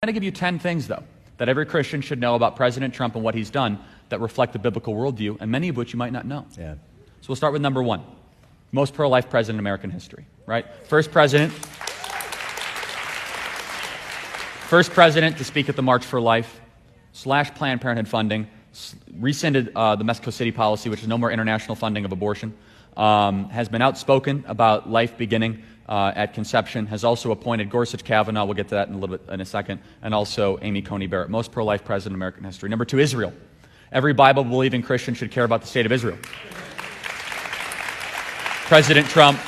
I'm going to give you 10 things, though, that every Christian should know about President Trump and what he's done that reflect the biblical worldview, and many of which you might not know. Yeah. So we'll start with number one. Most pro-life president in American history, right? First president to speak at the March for Life, slashed Planned Parenthood funding, rescinded the Mexico City policy, which is no more international funding of abortion, has been outspoken about life beginning at conception, has also appointed Gorsuch Kavanaugh, we'll get to that in a second, and also Amy Coney Barrett. Most pro-life president in American history. Number two, Israel. Every Bible-believing Christian should care about the state of Israel. President Trump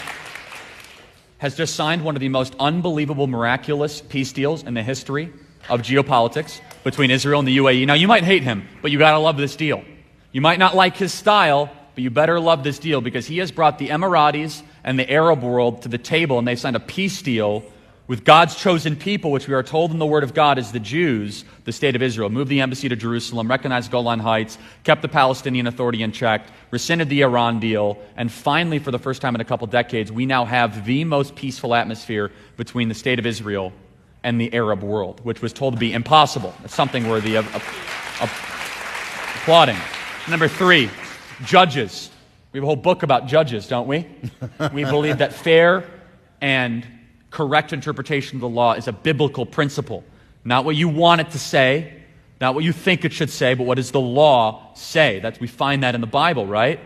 has just signed one of the most unbelievable, miraculous peace deals in the history of geopolitics between Israel and the UAE. Now, you might hate him, but you got to love this deal. You might not like his style, but you better love this deal because he has brought the Emiratis and the Arab world to the table, and they've signed a peace deal with God's chosen people, which we are told in the Word of God is the Jews, the state of Israel. Moved the embassy to Jerusalem, recognized Golan Heights, kept the Palestinian Authority in check, rescinded the Iran deal, and finally, for the first time in a couple decades, we now have the most peaceful atmosphere between the state of Israel and the Arab world, which was told to be impossible. It's something worthy of applauding. Number three, judges. We have a whole book about judges, don't we? We believe that fair and correct interpretation of the law is a biblical principle. Not what you want it to say, not what you think it should say, but what does the law say? We find that in the Bible, right?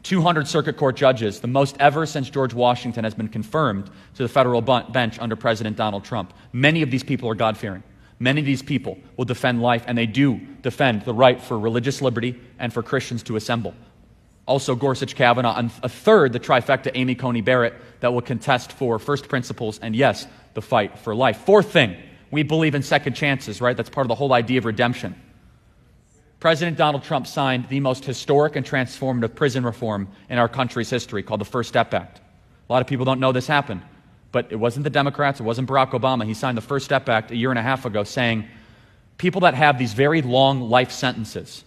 200 circuit court judges, the most ever since George Washington, has been confirmed to the federal bench under President Donald Trump. Many of these people are God-fearing. Many of these people will defend life, and they do defend the right for religious liberty and for Christians to assemble. Also, Gorsuch Kavanaugh, and a third, the trifecta, Amy Coney Barrett, that will contest for first principles and, yes, the fight for life. Fourth thing, we believe in second chances, right? That's part of the whole idea of redemption. President Donald Trump signed the most historic and transformative prison reform in our country's history, called the First Step Act. A lot of people don't know this happened, but it wasn't the Democrats, it wasn't Barack Obama. He signed the First Step Act a year and a half ago saying people that have these very long life sentences,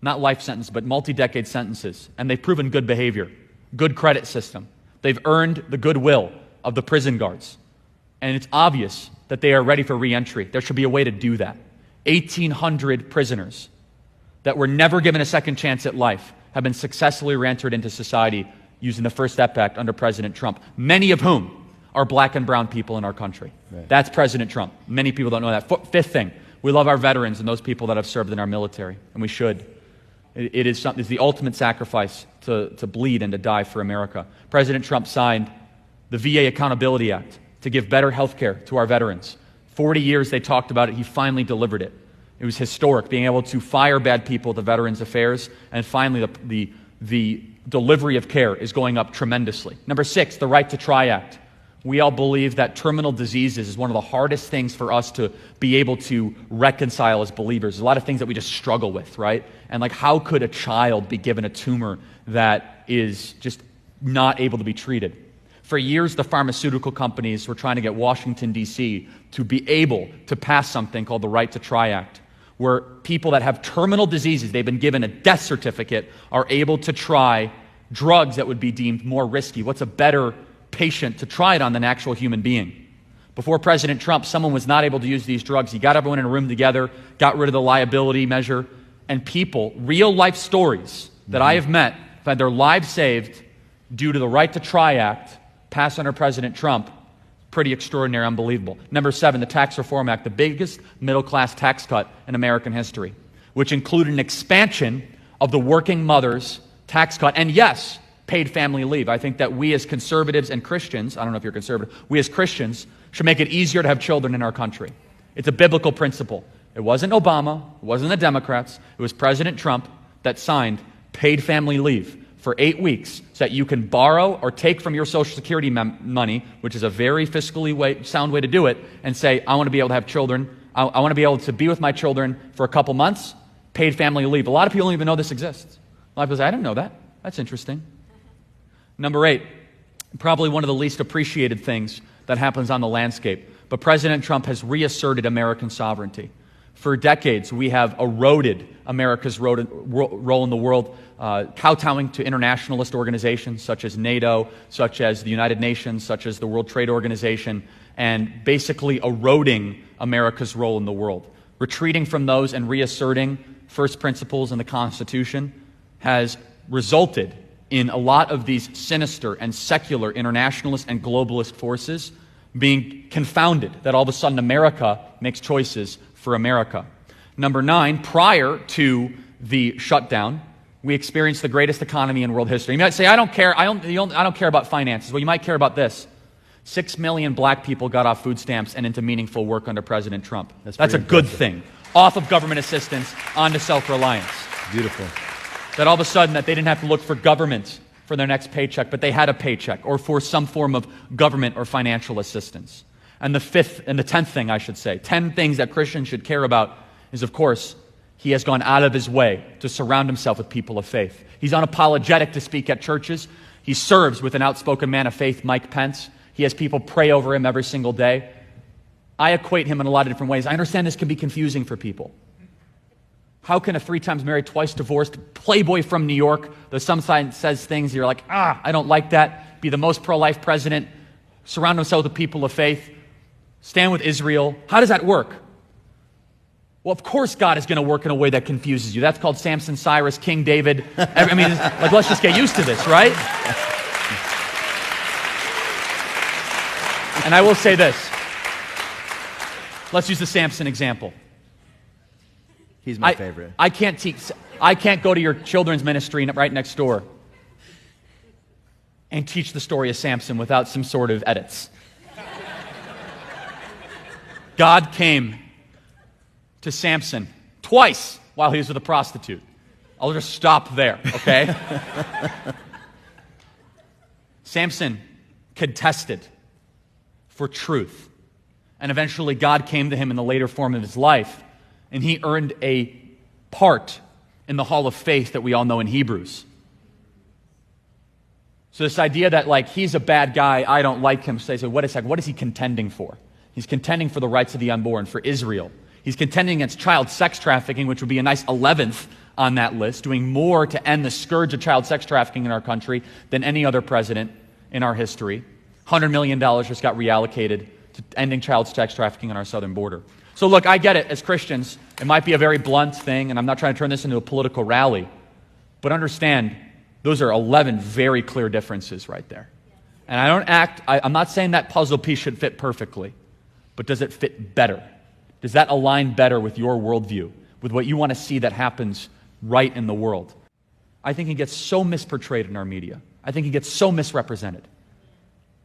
not life sentence, but multi-decade sentences, and they've proven good behavior, good credit system. They've earned the goodwill of the prison guards. And it's obvious that they are ready for re-entry. There should be a way to do that. 1,800 prisoners that were never given a second chance at life have been successfully re-entered into society using the First Step Act under President Trump, many of whom are black and brown people in our country. Right. That's President Trump. Many people don't know that. Fifth thing, we love our veterans and those people that have served in our military, and we should. It's the ultimate sacrifice to bleed and to die for America. President Trump signed the VA Accountability Act to give better health care to our veterans. 40 years they talked about it. He finally delivered it. It was historic, being able to fire bad people at the Veterans Affairs, and finally the delivery of care is going up tremendously. Number six, the Right to Try Act. We all believe that terminal diseases is one of the hardest things for us to be able to reconcile as believers. There's a lot of things that we just struggle with, right? And like, how could a child be given a tumor that is just not able to be treated? For years, the pharmaceutical companies were trying to get Washington, D.C. to be able to pass something called the Right to Try Act, where people that have terminal diseases, they've been given a death certificate, are able to try drugs that would be deemed more risky. What's a better patient to try it on than an actual human being? Before President Trump, someone was not able to use these drugs. He got everyone in a room together, got rid of the liability measure, and people, real life stories that I have met, have had their lives saved due to the Right to Try Act passed under President Trump. Pretty extraordinary, unbelievable. Number seven, the Tax Reform Act, the biggest middle-class tax cut in American history, which included an expansion of the working mother's tax cut, and yes, paid family leave. I think that we as conservatives and Christians, I don't know if you're conservative, we as Christians should make it easier to have children in our country. It's a biblical principle. It wasn't Obama, it wasn't the Democrats, it was President Trump that signed paid family leave for 8 weeks so that you can borrow or take from your Social Security money, which is a very fiscally sound way to do it, and say, I want to be able to have children, I want to be able to be with my children for a couple months, paid family leave. A lot of people don't even know this exists. A lot of people say, I didn't know that. That's interesting. Number eight, probably one of the least appreciated things that happens on the landscape, but President Trump has reasserted American sovereignty. For decades, we have eroded America's role in the world, kowtowing to internationalist organizations such as NATO, such as the United Nations, such as the World Trade Organization, and basically eroding America's role in the world. Retreating from those and reasserting first principles in the Constitution has resulted in a lot of these sinister and secular internationalist and globalist forces being confounded, that all of a sudden America makes choices for America. Number 9, prior to the shutdown, we experienced the greatest economy in world history. You might say, I don't care about finances. Well, you might care about this. 6 million black people got off food stamps and into meaningful work under President Trump. That's a good thing. Off of government assistance, onto self-reliance. Beautiful. That all of a sudden that they didn't have to look for government for their next paycheck, but they had a paycheck or for some form of government or financial assistance. And the 10th thing, I should say, 10 things that Christians should care about is, of course, he has gone out of his way to surround himself with people of faith. He's unapologetic to speak at churches. He serves with an outspoken man of faith, Mike Pence. He has people pray over him every single day. I equate him in a lot of different ways. I understand this can be confusing for people. How can a 3 times married, twice divorced playboy from New York, though some side says things you're like, I don't like that, be the most pro-life president, surround himself with people of faith, stand with Israel? How does that work? Well, of course God is going to work in a way that confuses you. That's called Samson, Cyrus, King David. I mean, like, let's just get used to this, right? And I will say this. Let's use the Samson example. He's my favorite. I can't go to your children's ministry right next door and teach the story of Samson without some sort of edits. God came to Samson twice while he was with a prostitute. I'll just stop there, okay? Samson contested for truth. And eventually God came to him in the later form of his life, and he earned a part in the hall of faith that we all know in Hebrews. So this idea that, like, he's a bad guy, I don't like him, so what is he contending for? He's contending for the rights of the unborn, for Israel. He's contending against child sex trafficking, which would be a nice 11th on that list, doing more to end the scourge of child sex trafficking in our country than any other president in our history. $100 million just got reallocated to ending child sex trafficking on our southern border. So look, I get it. As Christians, it might be a very blunt thing, and I'm not trying to turn this into a political rally, but understand those are 11 very clear differences right there. And I'm not saying that puzzle piece should fit perfectly, but does it fit better? Does that align better with your worldview, with what you want to see that happens right in the world? I think he gets so misportrayed in our media. I think he gets so misrepresented.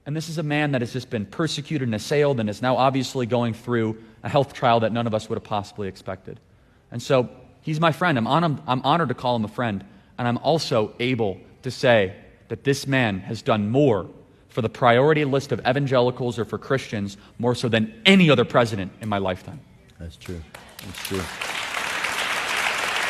And this is a man that has just been persecuted and assailed and is now obviously going through a health trial that none of us would have possibly expected. And so he's my friend. I'm honored to call him a friend. And I'm also able to say that this man has done more for the priority list of evangelicals or for Christians, more so than any other president in my lifetime. That's true. That's true.